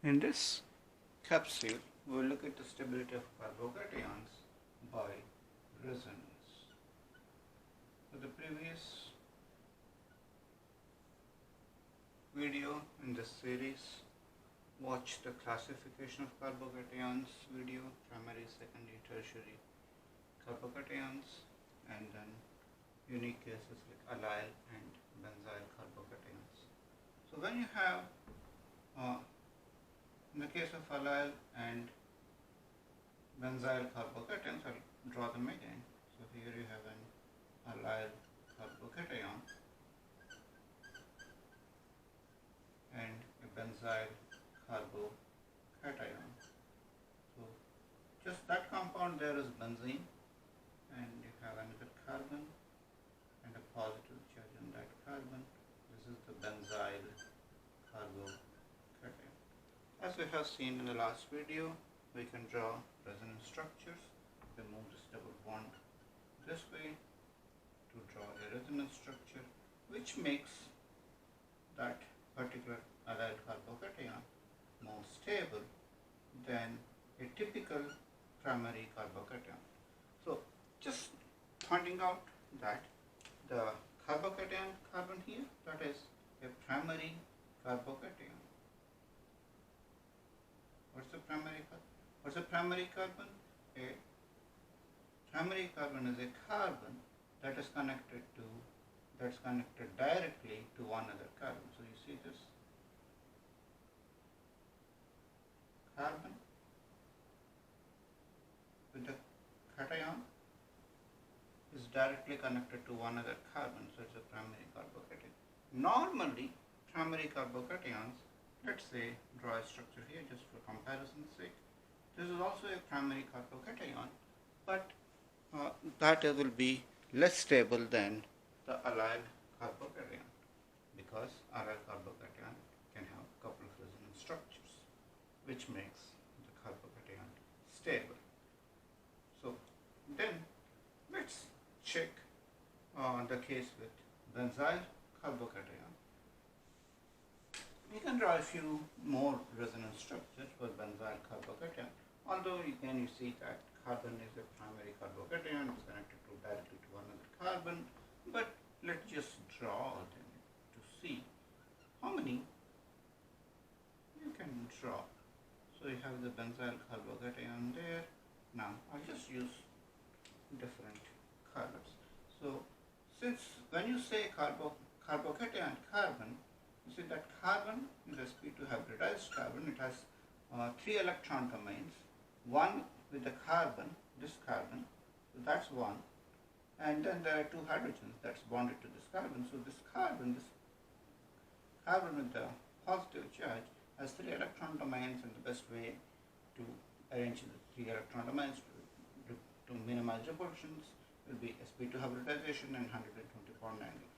In this capsule, we will look at the stability of carbocations by resonance. So the previous video in this series, watch the classification of carbocations video, primary, secondary, tertiary carbocations, and then unique cases like allyl and benzyl carbocations. So when you have in the case of allyl and benzyl carbocations, I'll draw them again. So here you have an allyl carbocation and a benzyl carbocation. So just that compound there is benzene, and you have another carbon and a positive charge on that carbon. This is the benzyl carbocation. As we have seen in the last video, we can draw resonance structures. We move this double bond this way to draw a resonance structure which makes that particular allyl carbocation more stable than a typical primary carbocation. So just pointing out that the carbocation carbon here, that is a primary carbocation. What's the primary carbon? A primary carbon is a carbon that is connected directly to one other carbon. So you see this carbon with the cation is directly connected to one other carbon, so it's a primary carbocation. Normally, primary carbocations, let's say, draw a structure here just for comparison's sake. This is also a primary carbocation, but that will be less stable than the allyl carbocation, because allyl carbocation can have a couple of resonance structures, which makes the carbocation stable. So then let's check the case with benzyl carbocation. We can draw a few more resonance structures for benzyl carbocation. Although you see that carbon is a primary carbocation, it's connected directly to another carbon, but let's just draw them to see how many you can draw. So you have the benzyl carbocation there. Now I'll just use different colors. So since when you say carbocation carbon, you see that carbon is a sp2 hybridized carbon. It has 3 electron domains, one with the carbon, this carbon, so that's one, and then there are 2 hydrogens that's bonded to this carbon. So this carbon with the positive charge has 3 electron domains, and the best way to arrange the 3 electron domains to minimize repulsions will be sp2 hybridization and 120 bond angle.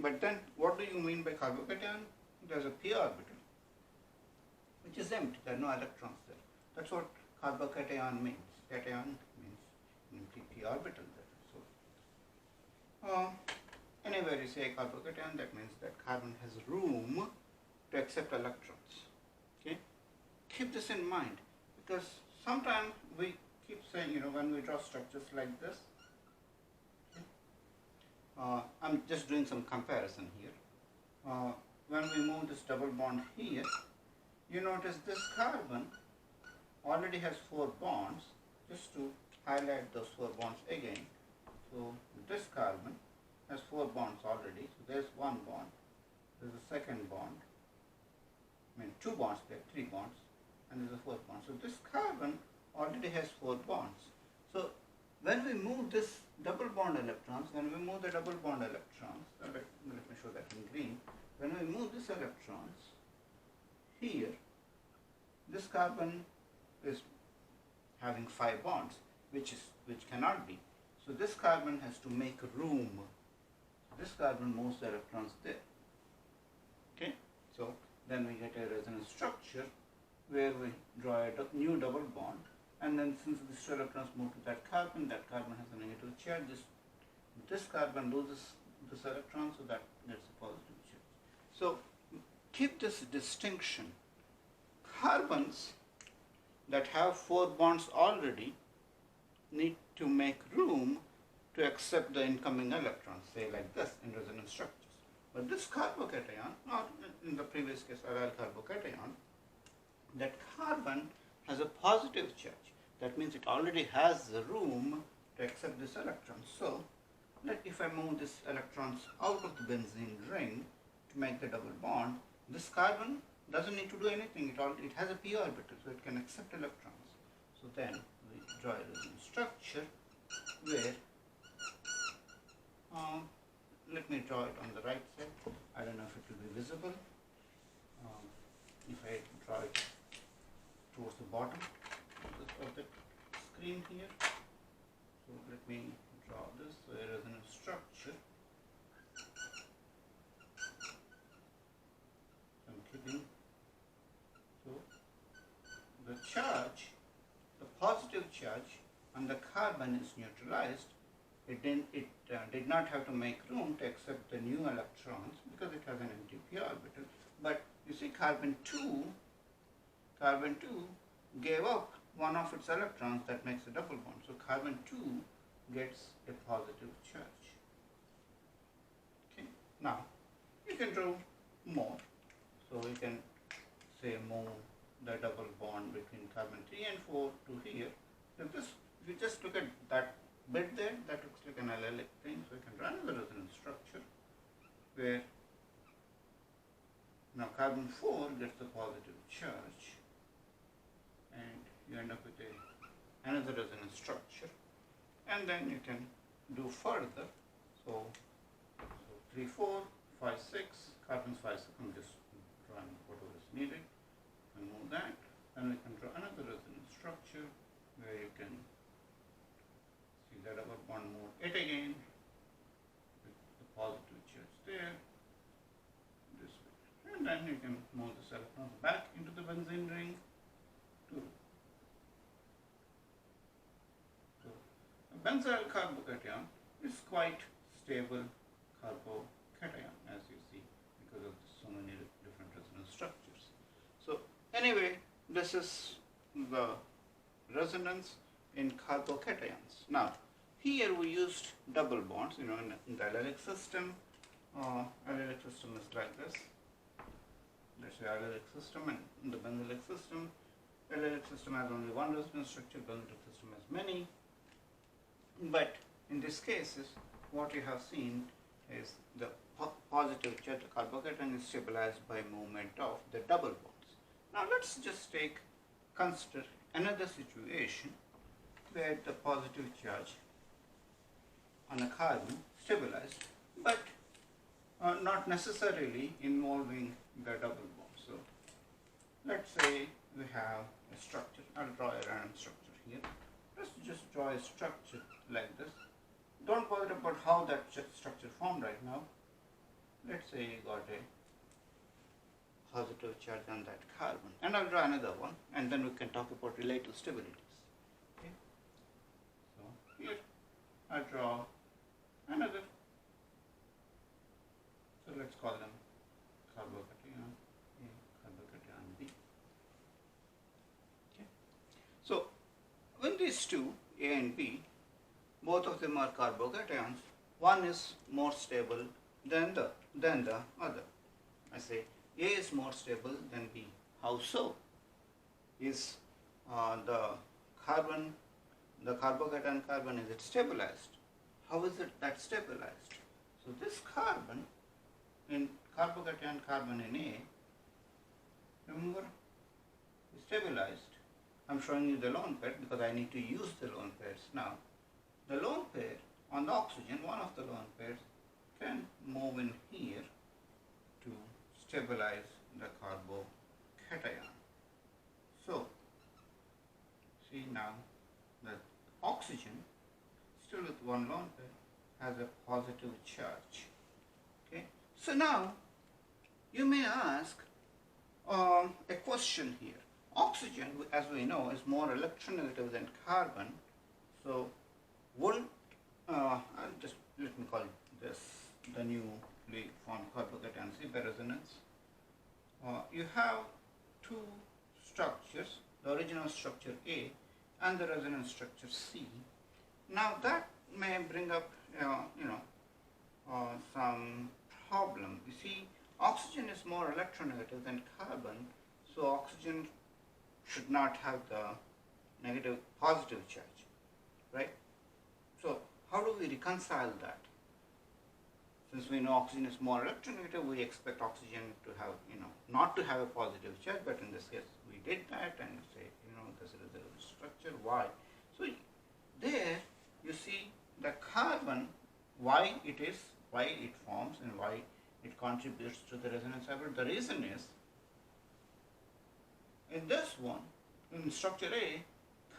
But then what do you mean by carbocation? There's a p orbital which is empty, there are no electrons there. That's what carbocation means. Cation means empty p orbital there. So anywhere you say carbocation, that means that carbon has room to accept electrons. Okay, keep this in mind, because sometimes we keep saying, when we draw structures like this, I'm just doing some comparison here. When we move this double bond here, you notice this carbon already has 4 bonds. Just to highlight those 4 bonds again. So this carbon has 4 bonds already. So there's 1 bond. There's a second bond. 2 bonds there, 3 bonds, and there's a 4th bond. So this carbon already has 4 bonds. So when we move this double bond electrons, let me show that in green. When we move these electrons here, this carbon is having 5 bonds, which cannot be. So this carbon has to make room. This carbon moves the electrons there. Okay, so then we get a resonance structure where we draw a new double bond. And then since these 2 electrons move to that carbon has a negative charge. This carbon loses this electron, so that gets a positive charge. So keep this distinction. Carbons that have 4 bonds already need to make room to accept the incoming electrons, say like this in resonance structures. But this carbocation, or in the previous case allyl carbocation, that carbon has a positive charge. That means it already has the room to accept this electron. So, if I move these electrons out of the benzene ring to make the double bond, this carbon doesn't need to do anything. It has a p orbital, so it can accept electrons. So then we draw a resonance structure where, let me draw it on the right side. I don't know if it will be visible. If I draw it towards the bottom of the screen here. So let me draw this. So a resonance structure. I'm keeping. So the charge, the positive charge on the carbon is neutralized. It did not have to make room to accept the new electrons because it has an empty p orbital. But you see, carbon 2 gave up one of its electrons. That makes a double bond. So carbon 2 gets a positive charge. Okay. Now you can draw more. So you can say move the double bond between carbon 3 and 4 to here. So if you just look at that bit there, that looks like an allylic thing. So you can draw another resonance structure where now carbon 4 gets the positive charge, and you end up with another resonance structure. And then you can do further. So 3, 4, 5, 6, carbons 5, 6. I'm just drawing whatever is needed. And move that. And we can draw another resonance structure where you can see that double bond, move it again with the positive charge there, this way. And then you can move this electron back into the benzene ring. So a benzyl carbocation is quite stable carbocation, as you see, because of so many different resonance structures. So anyway, this is the resonance in carbocations. Now, here we used double bonds, in the allylic system. Allylic system is like this. Let's say allylic system, and in the benzylic system, allylic system has only one resonance structure, benzylic system has many. But in these cases, what we have seen is the positive charge, the carbocation is stabilized by movement of the double bonds. Now let's just consider another situation where the positive charge on a carbon stabilized, but not necessarily involving the double bond. So let's say we have a structure. I'll draw a random structure here. Let's just draw a structure like this. Don't bother about how that structure formed right now. Let's say you got a positive charge on that carbon, and I'll draw another one, and then we can talk about relative stabilities. Okay. So here I'll draw another. So let's call them carbocation A, carbocation B. Okay. So when these two, A and B, both of them are carbocations, one is more stable than the other. I say A is more stable than B. How so? Is the carbocation carbon, is it stabilized? How is it that stabilized? So this carbon in carbocation carbon in A, remember, is stabilized. I'm showing you the lone pair because I need to use the lone pairs now. The lone pair on the oxygen, one of the lone pairs, can move in here to stabilize the carbocation. So, see now that oxygen, still with one lone pair, has a positive charge. Okay. So now, you may ask a question here. Oxygen, as we know, is more electronegative than carbon. So, let me call this the newly formed carbocation C by resonance. you have two structures, the original structure A and the resonance structure C. Now that may bring up some problem. You see, oxygen is more electronegative than carbon, so oxygen should not have the negative positive charge, right? So how do we reconcile that? Since we know oxygen is more electronegative, we expect oxygen to have, not to have a positive charge, but in this case we did that and say, this is the structure. Why? So there you see the carbon, why it forms and why it contributes to the resonance hybrid. The reason is, in this one, in structure A,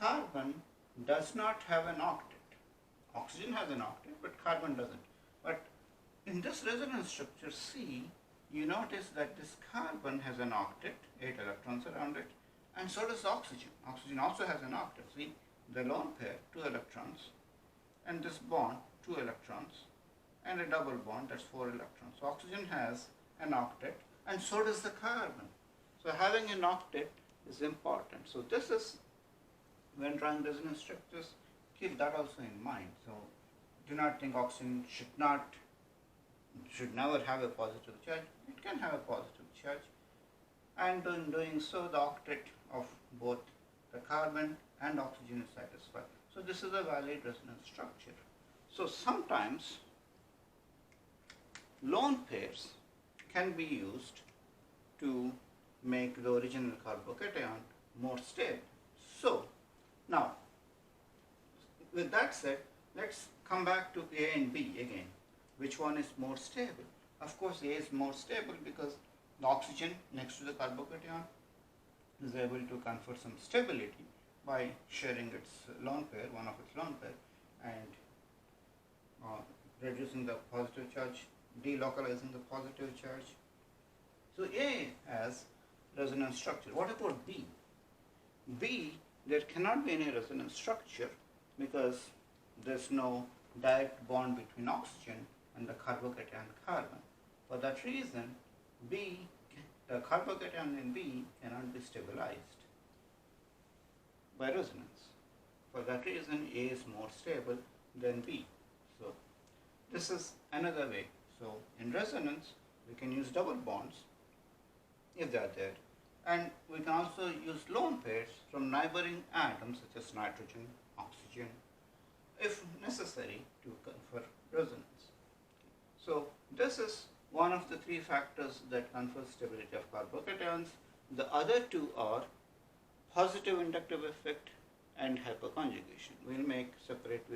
carbon does not have an octet. Oxygen has an octet, but carbon doesn't. But in this resonance structure C, you notice that this carbon has an octet, 8 electrons around it, and so does oxygen. Oxygen also has an octet. See, the lone pair, 2 electrons, and this bond, 2 electrons, and a double bond, that's 4 electrons. So oxygen has an octet, and so does the carbon. So having an octet is important. So this is, when drawing resonance structures, keep that also in mind. So do not think oxygen should never have a positive charge. It can have a positive charge, and in doing so, the octet of both the carbon and oxygen is satisfied. So this is a valid resonance structure. So sometimes lone pairs can be used to make the original carbocation more stable. So now, with that said, let's come back to A and B again. Which one is more stable? Of course, A is more stable because the oxygen next to the carbocation is able to confer some stability by sharing its lone pair, one of its lone pair, and reducing the positive charge, delocalizing the positive charge. So A has resonance structure. What about B? B, there cannot be any resonance structure because there's no direct bond between oxygen and the carbocation carbon. For that reason, B, the carbocation in B cannot be stabilized by resonance. For that reason, A is more stable than B. So this is another way. So in resonance, we can use double bonds if they are there, and we can also use lone pairs from neighboring atoms such as nitrogen, oxygen, if necessary, to confer resonance. So this is one of the three factors that confer stability of carbocations. The other two are positive inductive effect and hyperconjugation. We'll make separate